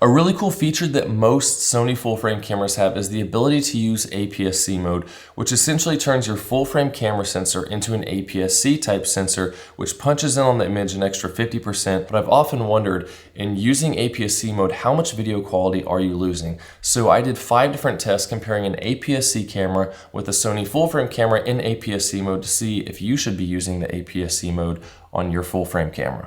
A really cool feature that most Sony full-frame cameras have is the ability to use APS-C mode, which essentially turns your full-frame camera sensor into an APS-C type sensor, which punches in on the image an extra 50%. But I've often wondered, in using APS-C mode, how much video quality are you losing? So I did 5 different tests comparing an APS-C camera with a Sony full-frame camera in APS-C mode to see if you should be using the APS-C mode on your full-frame camera.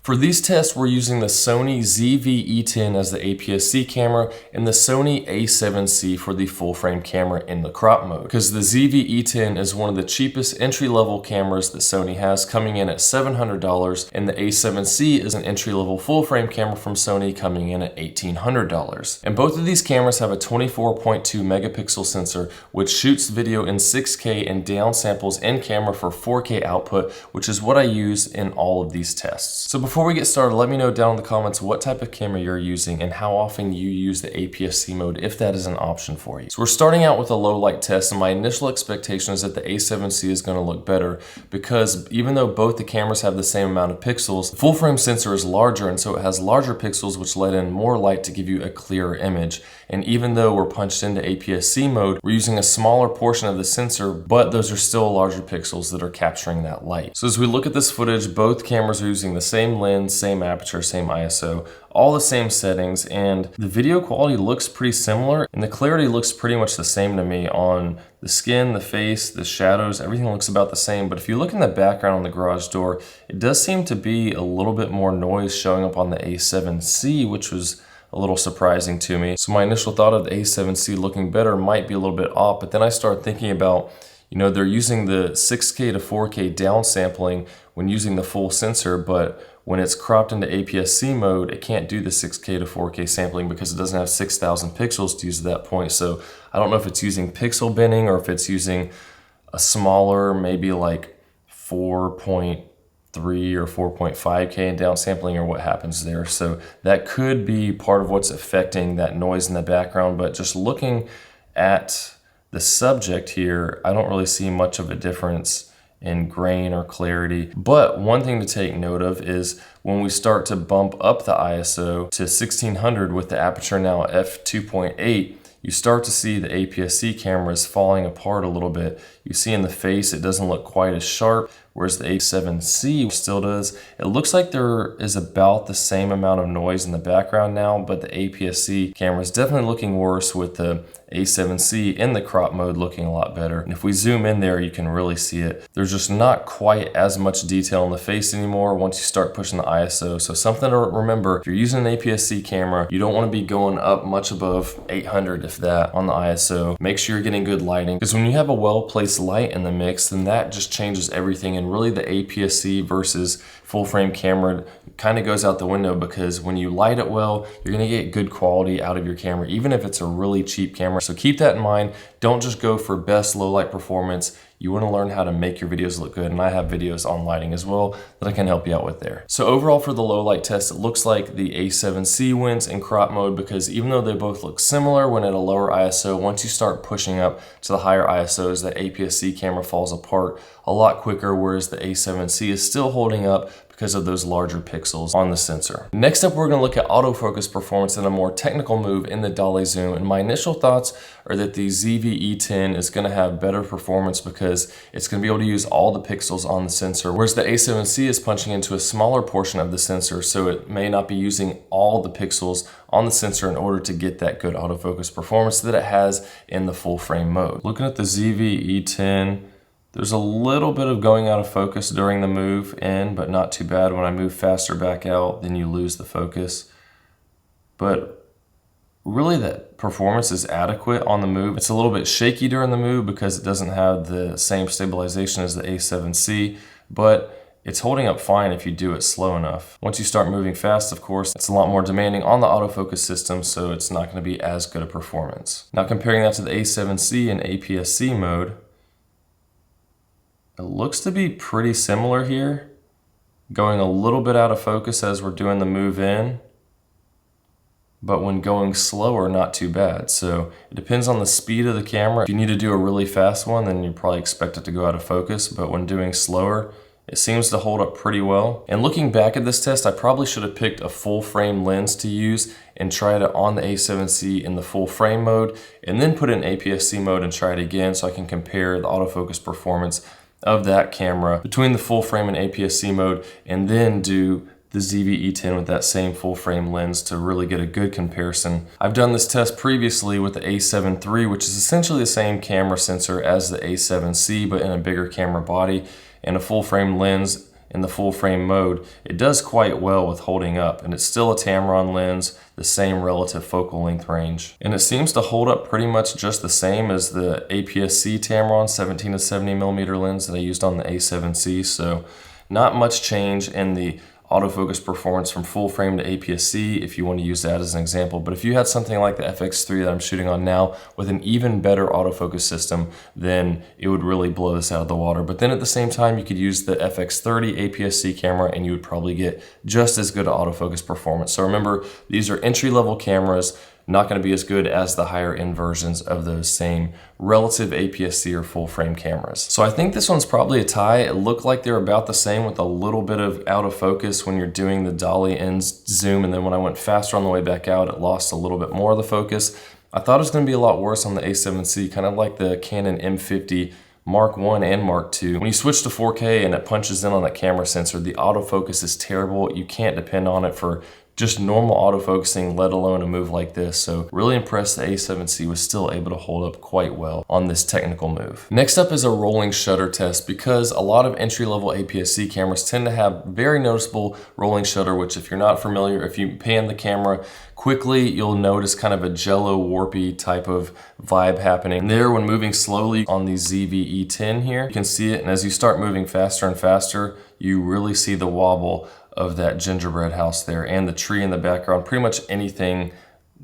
For these tests, we're using the Sony ZV-E10 as the APS-C camera and the Sony A7C for the full-frame camera in the crop mode. Because the ZV-E10 is one of the cheapest entry-level cameras that Sony has, coming in at $700, and the A7C is an entry-level full-frame camera from Sony coming in at $1,800. And both of these cameras have a 24.2 megapixel sensor, which shoots video in 6K and downsamples in camera for 4K output, which is what I use in all of these tests. So before we get started, let me know down in the comments what type of camera you're using and how often you use the APS-C mode, if that is an option for you. So we're starting out with a low light test, and my initial expectation is that the A7C is going to look better because even though both the cameras have the same amount of pixels, the full frame sensor is larger, and so it has larger pixels which let in more light to give you a clearer image. And even though we're punched into APS-C mode, we're using a smaller portion of the sensor, but those are still larger pixels that are capturing that light. So as we look at this footage, both cameras are using the same lens, same aperture, same ISO, all the same settings, and the video quality looks pretty similar, and the clarity looks pretty much the same to me on the skin, the face, the shadows, everything looks about the same. But if you look in the background on the garage door, it does seem to be a little bit more noise showing up on the A7C, which was a little surprising to me. So my initial thought of the A7C looking better might be a little bit off, but then I started thinking about, you know, they're using the 6K to 4K downsampling when using the full sensor, but when it's cropped into APS-C mode, it can't do the 6K to 4K sampling because it doesn't have 6,000 pixels to use at that point. So I don't know if it's using pixel binning or if it's using a smaller, maybe like 4.3 or 4.5K in downsampling or what happens there. So that could be part of what's affecting that noise in the background. But just looking at the subject here, I don't really see much of a difference in grain or clarity. But one thing to take note of is when we start to bump up the ISO to 1600 with the aperture now f2.8, you start to see the APS-C cameras falling apart a little bit. You see in the face, it doesn't look quite as sharp, whereas the A7C still does. It looks like there is about the same amount of noise in the background now, but the APS-C camera is definitely looking worse, with the A7C in the crop mode looking a lot better. And if we zoom in there, you can really see it. There's just not quite as much detail in the face anymore once you start pushing the ISO. So something to remember, if you're using an APS-C camera, you don't want to be going up much above 800, if that, on the ISO. Make sure you're getting good lighting, because when you have a well-placed light in the mix, then that just changes everything. And really the APS-C versus full frame camera kind of goes out the window, because when you light it well, you're going to get good quality out of your camera, even if it's a really cheap camera. So keep that in mind. Don't just go for best low light performance. You want to learn how to make your videos look good, and I have videos on lighting as well that I can help you out with there. So overall for the low light test, it looks like the A7C wins in crop mode, because even though they both look similar when at a lower ISO, once you start pushing up to the higher ISOs, the APS-C camera falls apart a lot quicker, whereas the A7C is still holding up because of those larger pixels on the sensor. Next up, we're going to look at autofocus performance and a more technical move in the dolly zoom. And my initial thoughts are that the ZV-E10 is going to have better performance because it's going to be able to use all the pixels on the sensor, whereas the A7C is punching into a smaller portion of the sensor, so it may not be using all the pixels on the sensor in order to get that good autofocus performance that it has in the full frame mode. Looking at the ZV-E10, there's a little bit of going out of focus during the move in, but not too bad. When I move faster back out, then you lose the focus. But really that performance is adequate on the move. It's a little bit shaky during the move because it doesn't have the same stabilization as the A7C, but it's holding up fine if you do it slow enough. Once you start moving fast, of course, it's a lot more demanding on the autofocus system, so it's not going to be as good a performance. Now comparing that to the A7C and APS-C mode, it looks to be pretty similar here, going a little bit out of focus as we're doing the move in, but when going slower, not too bad. So it depends on the speed of the camera. If you need to do a really fast one, then you probably expect it to go out of focus, but when doing slower, It seems to hold up pretty well. And looking back at this test, I probably should have picked a full frame lens to use and tried it on the A7C in the full frame mode, and then put it in APS-C mode and try it again so I can compare the autofocus performance of that camera between the full frame and APS-C mode, and then do the ZV-E10 with that same full frame lens to really get a good comparison. I've done this test previously with the A7 III, which is essentially the same camera sensor as the A7C, but in a bigger camera body and a full frame lens in the full frame mode. It does quite well with holding up, and it's still a Tamron lens, the same relative focal length range. And it seems to hold up pretty much just the same as the APS-C Tamron 17 to 70mm lens that I used on the A7C, so not much change in the autofocus performance from full frame to APS-C if you want to use that as an example. But if you had something like the FX3 that I'm shooting on now with an even better autofocus system, then it would really blow this out of the water. But then at the same time, you could use the FX30 APS-C camera and you would probably get just as good autofocus performance. So remember, these are entry-level cameras, not going to be as good as the higher end versions of those same relative APS-C or full frame cameras. So I think this one's probably a tie. It looked like they're about the same with a little bit of out of focus when you're doing the dolly in zoom, and then when I went faster on the way back out, it lost a little bit more of the focus. I thought it was going to be a lot worse on the A7C, kind of like the Canon M50 Mark I and Mark II. When you switch to 4K and it punches in on that camera sensor, the autofocus is terrible. You can't depend on it for just normal autofocusing, let alone a move like this. So really impressed the A7C was still able to hold up quite well on this technical move. Next up is a rolling shutter test, because a lot of entry-level APS-C cameras tend to have very noticeable rolling shutter, which if you're not familiar, if you pan the camera quickly, you'll notice kind of a jello warpy type of vibe happening there when moving slowly on the ZV-E10 here. You can see it, and as you start moving faster and faster, you really see the wobble of that gingerbread house there and the tree in the background, pretty much anything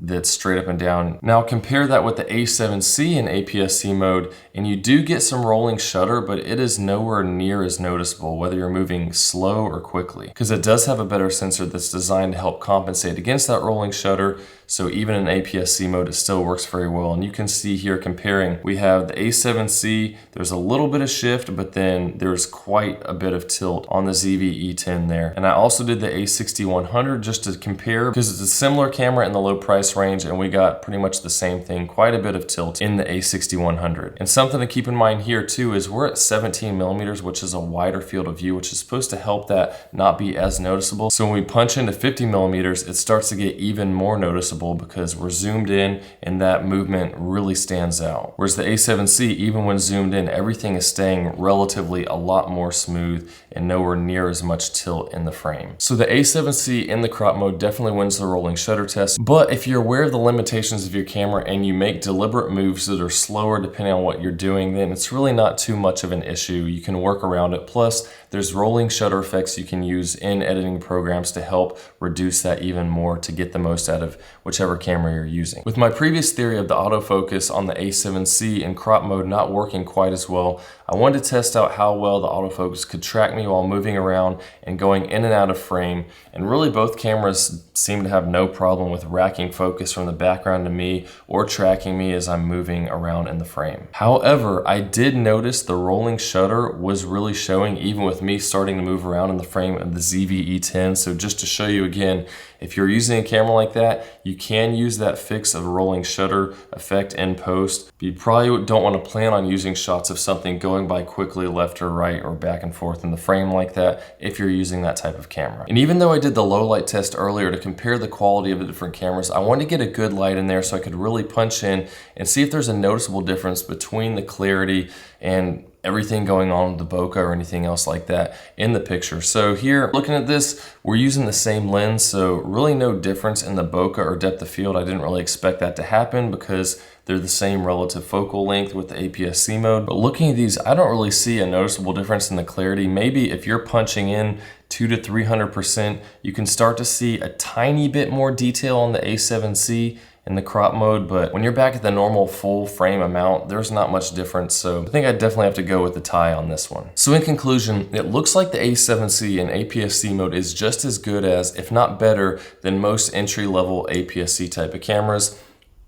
that's straight up and down. Now compare that with the A7C in APS-C mode, and you do get some rolling shutter, but it is nowhere near as noticeable whether you're moving slow or quickly, because it does have a better sensor that's designed to help compensate against that rolling shutter. So even in APS-C mode, it still works very well. And you can see here comparing, we have the A7C, there's a little bit of shift, but then there's quite a bit of tilt on the ZV-E10 there. And I also did the A6100 just to compare, because it's a similar camera in the low price range, and we got pretty much the same thing, quite a bit of tilt in the A6100. And something to keep in mind here too is we're at 17mm, which is a wider field of view, which is supposed to help that not be as noticeable. So when we punch into 50mm, it starts to get even more noticeable because we're zoomed in and that movement really stands out. Whereas the A7C, even when zoomed in, everything is staying relatively a lot more smooth and nowhere near as much tilt in the frame. So the A7C in the crop mode definitely wins the rolling shutter test, but if you're aware of the limitations of your camera and you make deliberate moves that are slower depending on what you're doing, then it's really not too much of an issue. You can work around it. Plus, there's rolling shutter effects you can use in editing programs to help reduce that even more to get the most out of whichever camera you're using. With my previous theory of the autofocus on the A7C in crop mode not working quite as well, I wanted to test out how well the autofocus could track me while moving around and going in and out of frame, and really both cameras seem to have no problem with racking focus from the background to me or tracking me as I'm moving around in the frame. However, I did notice the rolling shutter was really showing even with me starting to move around in the frame of the ZV-E10. So just to show you again, if you're using a camera like that, you can use that fix of rolling shutter effect in post. But you probably don't want to plan on using shots of something going by quickly left or right or back and forth in the frame like that if you're using that type of camera. And even though I did the low light test earlier to compare the quality of the different cameras, I wanted to get a good light in there so I could really punch in and see if there's a noticeable difference between the clarity and everything going on with the bokeh or anything else like that in the picture. So here, looking at this, we're using the same lens, so really no difference in the bokeh or depth of field. I didn't really expect that to happen because they're the same relative focal length with the APS-C mode. But looking at these, I don't really see a noticeable difference in the clarity. Maybe if you're punching in 200 to 300%, you can start to see a tiny bit more detail on the A7C in the crop mode, but when you're back at the normal full frame amount, there's not much difference. So I think I definitely have to go with the tie on this one. So in conclusion, it looks like the A7C in APS-C mode is just as good as, if not better than, most entry-level APS-C type of cameras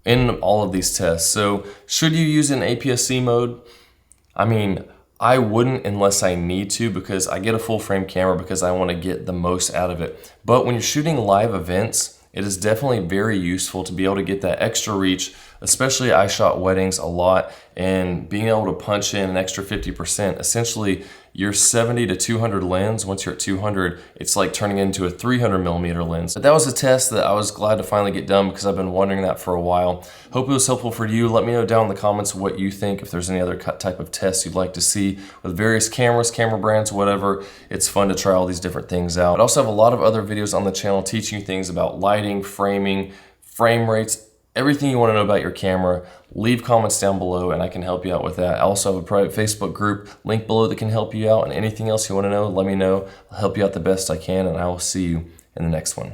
in all of these tests. So should you use an APS-C mode? I mean, I wouldn't unless I need to, because I get a full frame camera because I want to get the most out of it. But when you're shooting live events, it is definitely very useful to be able to get that extra reach, especially I shot weddings a lot, and being able to punch in an extra 50%. Essentially, your 70 to 200 lens, once you're at 200, it's like turning into a 300mm lens. But that was a test that I was glad to finally get done because I've been wondering that for a while. Hope it was helpful for you. Let me know down in the comments what you think, if there's any other type of tests you'd like to see with various cameras, camera brands, whatever. It's fun to try all these different things out. I also have a lot of other videos on the channel teaching you things about lighting, framing, frame rates, everything you want to know about your camera. Leave comments down below and I can help you out with that. I also have a private Facebook group, link below, that can help you out, and anything else you want to know, let me know. I'll help you out the best I can, and I will see you in the next one.